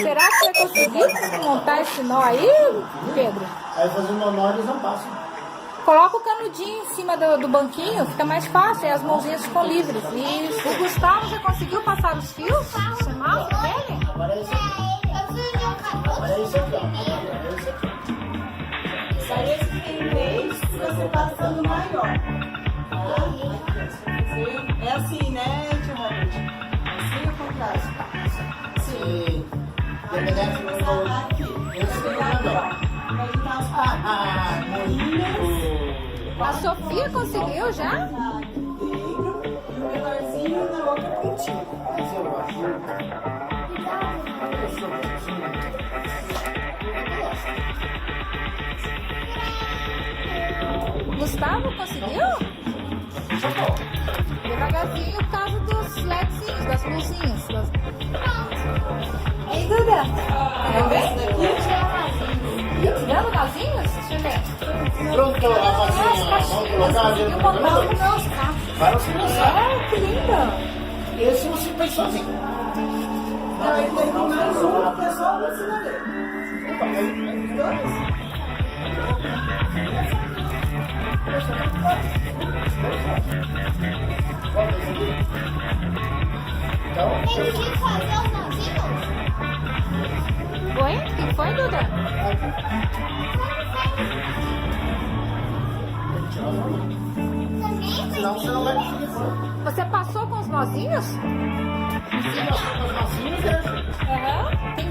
Será que vai conseguir montar esse nó aí, Pedro? Aí fazendo o nó eles não passam. Coloca o canudinho em cima do banquinho, fica mais fácil, e as mãozinhas ficam livres. Isso. O Gustavo já conseguiu passar os fios? O semáforo dele? Agora é isso aqui. Agora é isso aqui, ó. Agora é isso aqui. Isso aí esse tem vez você passando maior. É assim, né, tio Robert? Assim ou contrário? Sim. Dependendo do meu... Esse aqui é melhor. A Sofia conseguiu já? Inteiro e o menorzinho na outra pontinha. Mas eu acho... Gustavo conseguiu? Devagarzinho por causa dos ledzinhos, das luzinhas. Ei, Duda? Quer ver? Tirando nozinhos? Deixa eu ver. Pronto, a vasinha. Vamos colocar a gente no programa? Para você pensar. Que lindo. Esse você fez sozinho. Não, ele tem mais um que é só o ensinador. Os dois? Tem que fazer os nozinhos? Oi? O que foi, Duda? Senão você não vai conseguir pôr. Você passou com os nozinhos? Sim, nós temos as massinhas, né? Aham.